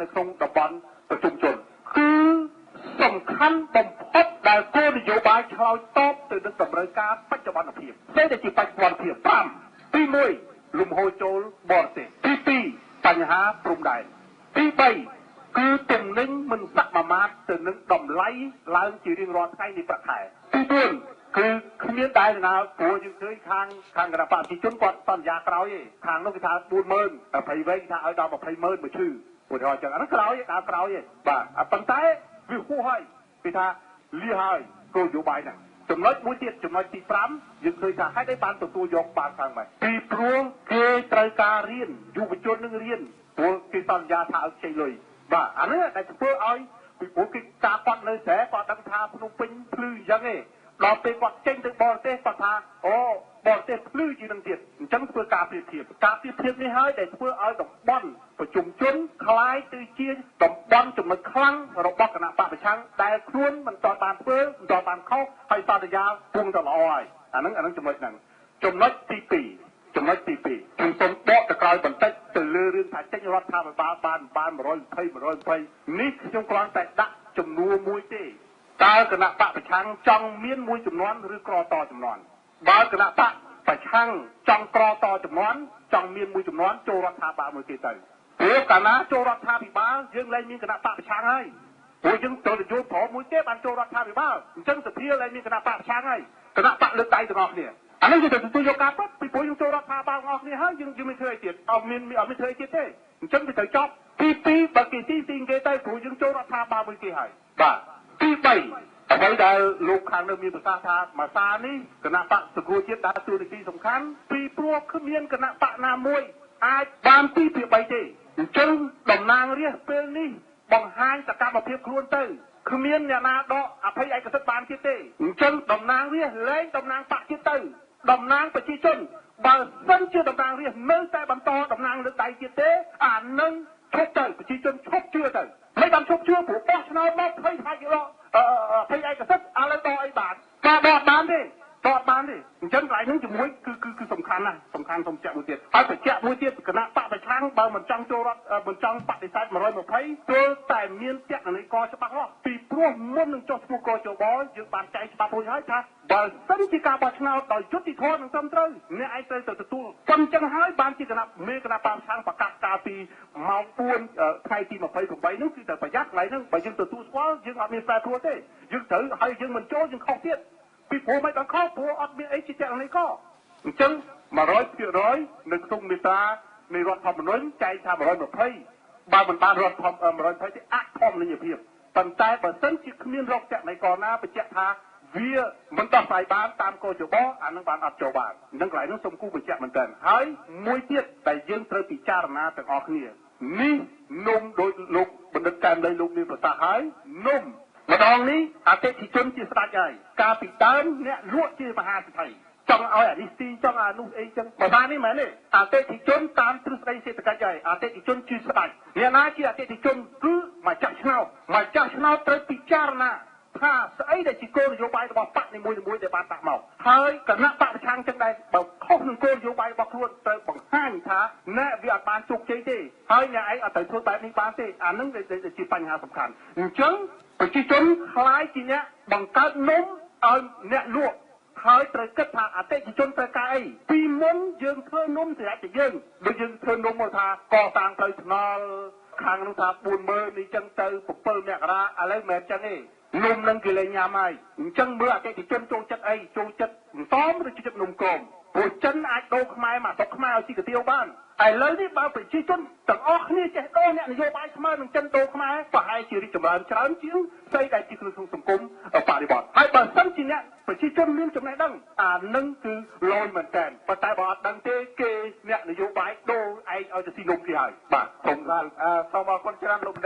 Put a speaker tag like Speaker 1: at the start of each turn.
Speaker 1: នៅក្នុងតំបន់ប្រជុំជនគឺសំខាន់បំផុតដែលគោលនយោបាយឆ្លើយតបទៅនឹងតម្រូវការបច្ចុប្បន្នភាពផ្សេងតែជាបច្ចុប្បន្នភាព5ទី1លំហូរចូលបរទេសទី2បញ្ហាព្រំដែនទី3គឺទំនិញមិនសក្តិមាត្រទៅនឹងតម្លៃឡើងជារៀងរាល់ថ្ងៃនៃប្រាក់ខែទី4គឺគ្មានដែរណាព្រោះយើងឃើញខាងគណៈបព្វជិជនគាត់សន្យាក្រោយឯងខាងនោះគេថា 40,000 20វែងថាឲ្យដល់ 20,000 មួយឈឺឧទាហរណ៍ចឹងអានោះក្រោយឯងបាទប៉ុន្តែវាហួសហើយគេថាលីហើយគោលនយោបាយហ្នឹងចំណុចមួយទៀតចំណុចទី5យើងឃើញថាហេតុអីបានទទួលយកបានខាងម៉េចពីព្រោះគេត្រូវការរៀនយុវជននឹងរៀនព្រោះគេសន្យាថាឲ្យខ្ចីលុយបាទអានេះដែលធ្វើឲ្យពីព្រោះគេការគាត់នៅស្រែគាត់ដឹងថាភ្នំពេញភ្លឺអញ្ចឹងឯងដល់ពេលគាត់ចេញទៅបរទេសគាត់ថាអូបរទេសភ្លឺជាងនឹងទៀតអញ្ចឹងធ្វើការប្រៀបធៀបនេះហើយដែលធ្វើឲ្យតំបន់ប្រជុំជនคล้ายទៅជាតំបន់ចំណុចខ្លាំងរបស់គណៈបកប្រឆាំងដែលខ្លួនមិនទាន់បានធ្វើមិនទាន់បានខុសហើយសន្យាពុងតែល្អហើយអាហ្នឹងចំណុចហ្នឹងចំណុចទី2ខ្ញុំសូមបកទៅក្រោយបន្តិចទៅលើរឿងថាចេញរដ្ឋាភិបាលបាន120នេះខ្ញុំគ្រាន់តែដាក់ចំនួនមួយទេតើគណៈបកប្រឆាំងចង់មានមួយចំនួនឬក្រតចំនួនបើគណៈបកប្រឆាំងចង់ក្រតចំនួនចង់មានមួយចំនួនចូលរដ្ឋាភិបាលមួយគេទៅព្រោះកាលណាចូលរដ្ឋាភិបាលយើងលែងមានគណៈបកប្រឆាំងហើយព្រោះយើងចូលទៅចូលប្រមួយទេបានចូលរដ្ឋាភិបាលអញ្ចឹងសភាលែងមានគណៈបកប្រឆាំងហើយគណៈបកលើកដៃទាំងអស់គ្នាអានេះយើងទៅទទួលយកការពិតពីព្រោះយើងចូលរដ្ឋាភិបាលទាំងអស់គ្នាហើយយើងមិនធ្វើអីទៀតអត់មានធ្វើអីទៀតទេអញ្ចឹងវាត្រូវចប់ទី2បើគេទីគេទៅព្រោះយើងចូលរដ្ឋាភិបាលមួយគេហើយបាទទី3អ្វីដែលលោកខាងនៅមានប្រសាសន៍ថាមួយសារនេះគណៈបកសង្គ្រោះជាតិដើរតួនាទីសំខាន់ពីព្រោះគ្មានគណៈបកណាមួយអាចបាន2 ភាគ 3ទេអញ្ចឹងតំណាងរាស្ត្រពេលនេះបង្ហាញសកម្មភាពខ្លួនទៅគ្មានអ្នកណាដកអភ័យឯកសិទ្ធិបានទៀតទេអញ្ចឹងតំណាងរាស្ត្រលែងតំណាងបកទៀតទៅតំណាងប្រជាជនបើសិនជាតំណាងរាស្ត្រនៅតែបន្តតំណាងលើកដៃទៀតទេអានឹងឈប់ទៅប្រជាជនឈប់ជឿទៅមិនបានឈប់ជឿព្រោះបោះឆ្នោតមកភ័យខ្លាចយកភ័យឯកសិទ្ធិឥឡូវដកអីបានដកបានទេអញ្ចឹងកន្លែងនេះជាមួយគឺសំខាន់ណាស់សំខាន់សូមចាក់មួយទៀតហើយបញ្ជាក់មួយទៀតគណៈបកប្រឆាំងបើមិនចង់ចូលរដ្ឋមិនចង់បដិសេធ120ទល់តែមានតក្កនិកច្បាស់លាស់ពីព្រោះមុននឹងចុះឈ្មោះកជបយើងបានចែកច្បាប់រួចហើយថាបើសិនជាការបោះឆ្នោតដោយយុត្តិធម៌និងត្រឹមត្រូវអ្នកឯងត្រូវទៅទទួលប៉ុណ្្នឹងហើយបានជាគណៈបកប្រឆាំងប្រកាសកាលពីម៉ោង4ថ្ងៃទី28នោះគឺតែប្រយ័ត្នកន្លែងហ្នឹងបើយើងទទួលស្គាល់យើងអត់មានប្រែប្រួលទេយើងត្រូវហើយយើងមិនចូលយើងខុសទៀតពីព្រោះមិនដល់ខុសព្រោះអត់មានអីជាតក្កនិកអញ្ចឹង100%នៅក្នុងមេត្រានៃរដ្ឋធម្មនុញ្ញចែងថា120បើមិនបានរដ្ឋធម្មនុញ្ញ120ទេអធម្មនុញ្ញភាពប៉ុន្តែបើសិនជាគ្មានរកតក្កនិកណាបញ្ជាក់ថាវាមិនដោះស្រាយបានតាមកជបអានឹងបានអត់ចូលបាននឹងកន្លែងនោះសូមគូបញ្ជាក់មែនតើហើយមួយទៀតដែលយើងត្រូវពិចារណាទាំងអស់គ្នានេះនំដោយលោកបណ្ឌិតកែមលីលោកមានប្រសាសន៍ហើយនំម្ដងនេះអតិថិជនជាស្ដេចហើយការពីដើមអ្នកលក់ជាមហាសេដ្ឋីចង់ឲ្យអានេះទីចង់អានោះអីចឹងបើបាននេះមែនទេអតិថិជនតាមទ្រឹស្ដីសេដ្ឋកិច្ចហើយអតិថិជនជាស្ដេចអ្នកណាជាអតិថិជនគឺមកចាក់ឆ្នោតត្រូវពិចារណាថាស្អីដែលជាគោលនយោបាយរបស់បកនីមួយៗដែលបានដាក់មកហើយគណៈបកប្រឆាំងចឹងដែរបើខុសនឹងគោលនយោបាយរបស់ខ្លួនត្រូវបង្ហាញថាណែវាអត់បានជោគជ័យទេហើយអ្នកឯងអត់ទៅធ្វើបែបនេះបានទេអានឹងជាបញ្ហាសំខាន់អញ្ចឹងប្រជាជនខ្លាយជាអ្នកបង្កើតនំឲ្យអ្នកលក់ហើយត្រូវគិតថាអតិថិជនត្រូវការអីពីមុនយើងធ្វើនំសម្រាប់តែយើងដូចយើងធ្វើនំមកថាកសាងផ្លូវថ្នល់ខាងនោះថា 40,000 នេះចឹងទៅ7 មករាឥឡូវមិនចឹងទេនំនឹងគេលែងញ៉ាំហើយអញ្ចឹងមើលអតិថិជនចូលចិត្តអីចូលចិត្តតំឬចិត្តនំគមព្រោះចិនអាចដូរខ្មែរមកស្រុកខ្មែរឲ្យជីកាទៀវបានឥឡូវនេះបើប្រជាជនទាំងអស់គ្នាចេះដូរអ្នកនយោបាយខ្មែរនឹងចិនដូរខ្មែរប្រហែលជារីកចម្រើនច្រើនជាងផ្សេងដែលជាក្នុងសង្គមបរិបទហើយបើសិនជាអ្នកប្រជាជនមានចំណេះដឹងអានឹងគឺលយមែនតើប៉ុន្តែបើអត់ដឹងទេគេអ្នកនយោបាយដូរឯងឲ្យទៅស៊ីនំគេហើយបាទសូមអរគុណច្រើនលោក